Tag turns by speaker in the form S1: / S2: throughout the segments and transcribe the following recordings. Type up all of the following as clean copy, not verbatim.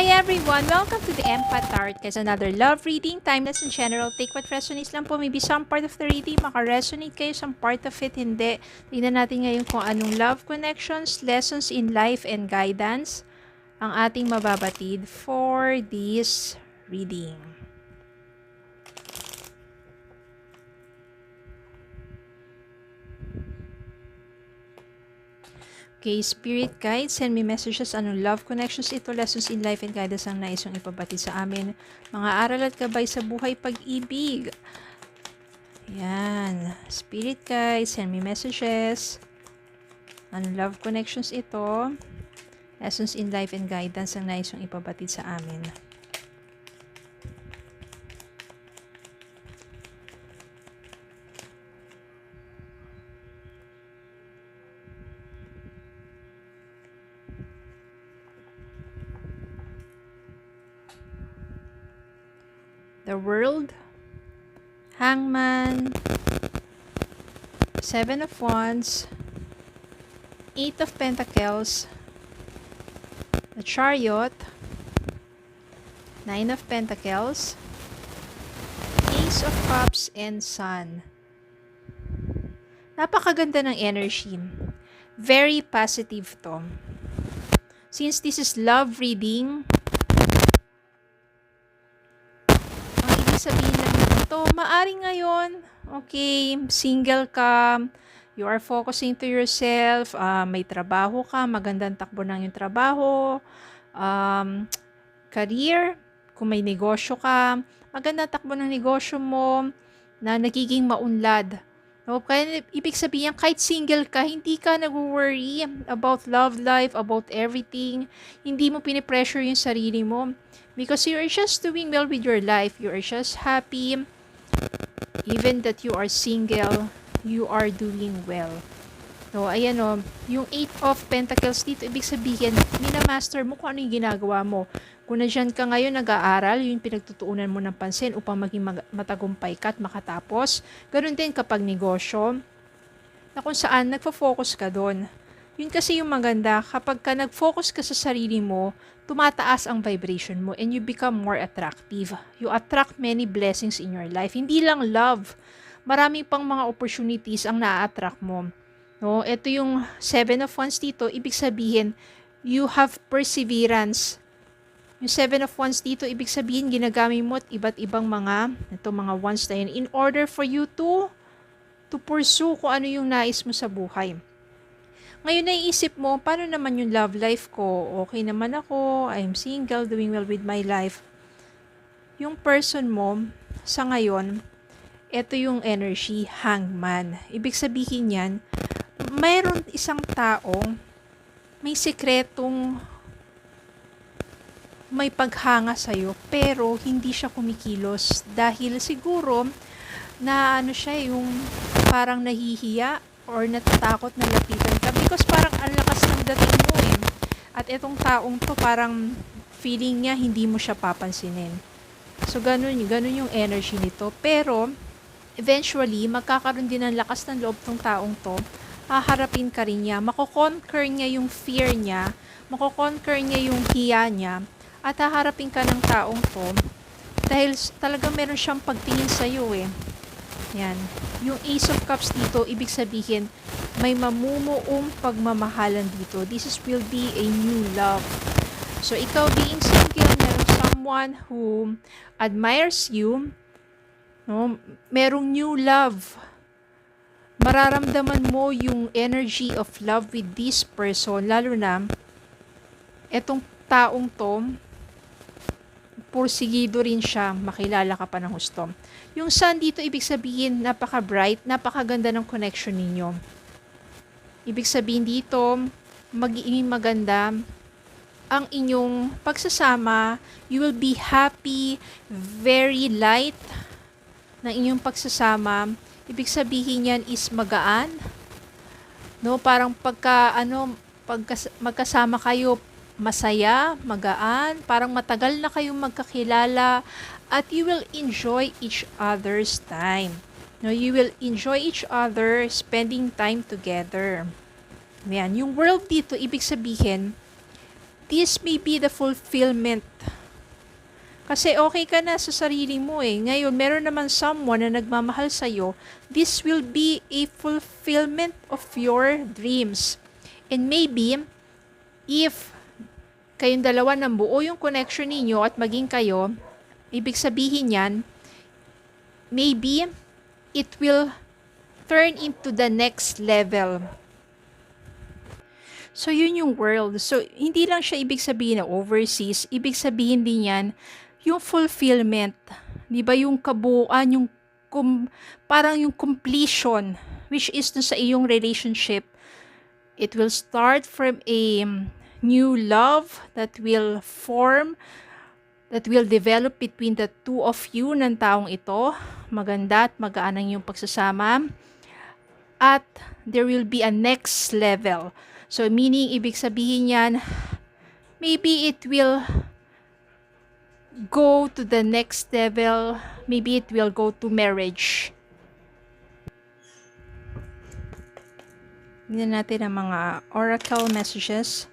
S1: Hi everyone! Welcome to the Empath Tarot. Guys, another love reading, timeless and general. Take what resonates lang po. Maybe some part of the reading maka-resonate kayo, some part of it hindi. Tingnan natin ngayon kung anong love connections, lessons in life, and guidance ang ating mababatid for this reading. Okay, Spirit Guide, send me messages. Anong love connections ito, lessons in life and guidance ang nais yung ipabatid sa amin. Mga aral at gabay sa buhay pag-ibig. Yan. Spirit Guide, send me messages. Anong love connections ito, lessons in life and guidance ang nais yung ipabatid sa amin. The World, Hangman, Seven of Wands, Eight of Pentacles, the Chariot, Nine of Pentacles, Ace of Cups, and Sun. Napakaganda ng energy. Very positive to. Since this is love reading, ang ibig sabihin lang nito, maari ngayon, okay, single ka, you are focusing to yourself, may trabaho ka, magandang takbo ng yung trabaho, career, kung may negosyo ka, magandang takbo ng negosyo mo, na nagiging maunlad. No? Kaya ibig sabihin, kahit single ka, hindi ka nag-worry about love life, about everything, hindi mo pinipressure yung sarili mo, because you are just doing well with your life, you are just happy, even that you are single, you are doing well. So, ayan o, yung Eight of Pentacles dito, ibig sabihin, minamaster mo kung ano yung ginagawa mo. Kung nandiyan ka ngayon nag-aaral, yung pinagtutuunan mo ng pansin upang maging matagumpay ka at makatapos. Ganun din kapag negosyo, na kung saan nagfo-focus ka doon. Yun kasi yung maganda, kapag ka nag-focus ka sa sarili mo, tumataas ang vibration mo and you become more attractive. You attract many blessings in your life. Hindi lang love. Marami pang mga opportunities ang na-attract mo. No, ito yung Seven of Wands dito, ibig sabihin, you have perseverance. Yung Seven of Wands dito, ibig sabihin, ginagamit mo at iba't ibang mga wands na yun in order for you to pursue kung ano yung nais mo sa buhay. Ngayon, naiisip mo, paano naman yung love life ko? Okay naman ako, I'm single, doing well with my life. Yung person mo, sa ngayon, ito yung energy, Hangman. Ibig sabihin yan, mayroon isang taong may sikretong may paghanga sa'yo, pero hindi siya kumikilos dahil siguro na ano siya, yung parang nahihiya or natatakot na lapitan ka because parang ang lakas ng dating mo eh. At itong taong to parang feeling niya hindi mo siya papansinin. So ganun yung energy nito, pero eventually magkakaroon din ng lakas ng loob tong taong to. Haharapin ka rin niya, makoconquer niya yung fear niya, makoconquer niya yung hiya niya, at haharapin ka ng taong to dahil talaga meron siyang pagtingin sa'yo eh. Yan. Yung Ace of Cups dito, ibig sabihin, may mamumuong pagmamahalan dito. This will be a new love. So, ikaw being single, meron someone who admires you, no? Merong new love. Mararamdaman mo yung energy of love with this person, lalo na etong taong to, pursigido rin siya, makilala ka pa ng husto. Yung sun dito, ibig sabihin, napaka-bright, napakaganda ng connection ninyo. Ibig sabihin dito, magiging maganda ang inyong pagsasama, you will be happy, very light ng inyong pagsasama. Ibig sabihin yan is magaan. No, parang magkasama kayo, masaya, magaan, parang matagal na kayong magkakilala at you will enjoy each other's time. No, you will enjoy each other spending time together. Yan, yung world dito ibig sabihin this may be the fulfillment. Kasi okay ka na sa sarili mo eh. Ngayon, meron naman someone na nagmamahal sa'yo. This will be a fulfillment of your dreams. And maybe, if kayong dalawa nang buo yung connection ninyo at maging kayo, ibig sabihin yan, maybe, it will turn into the next level. So, yun yung world. So, hindi lang siya ibig sabihin na overseas. Ibig sabihin din yan, yung fulfillment. Di ba yung kabuuan, yung parang yung completion, which is sa iyong relationship. It will start from a new love that will form, that will develop between the two of you ng taong ito. Maganda at magaan ang yung pagsasama. At there will be a next level. So, meaning, ibig sabihin yan, maybe it will go to the next level. Maybe it will go to marriage. Tingnan natin ang mga oracle messages.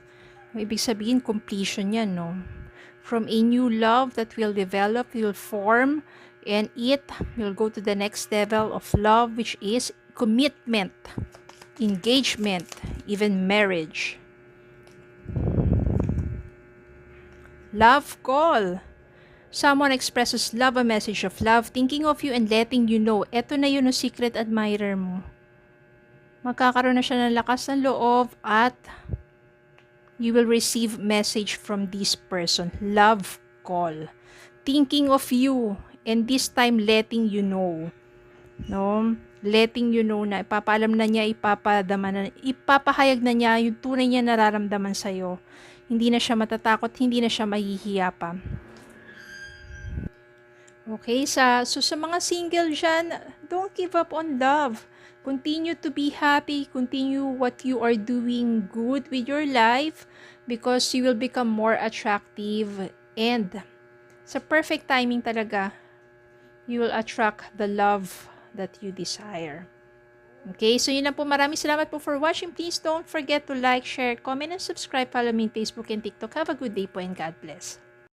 S1: Ibig sabihin, completion yan, no? From a new love that will develop, will form, and it will go to the next level of love, which is commitment, engagement, even marriage. Love call. Someone expresses love, a message of love, thinking of you and letting you know. Ito na yun ang secret admirer mo. Magkakaroon na siya ng lakas ng loob at you will receive message from this person. Love call. Thinking of you and this time letting you know. No? Letting you know na ipapaalam na niya, ipapahayag na niya yung tunay niya nararamdaman sa'yo. Hindi na siya matatakot, hindi na siya mahihiya pa. Okay, so sa mga single dyan, don't give up on love. Continue to be happy. Continue what you are doing good with your life because you will become more attractive and sa perfect timing talaga, you will attract the love that you desire. Okay, so yun lang po. Maraming salamat po for watching. Please don't forget to like, share, comment, and subscribe. Follow me on Facebook and TikTok. Have a good day po and God bless.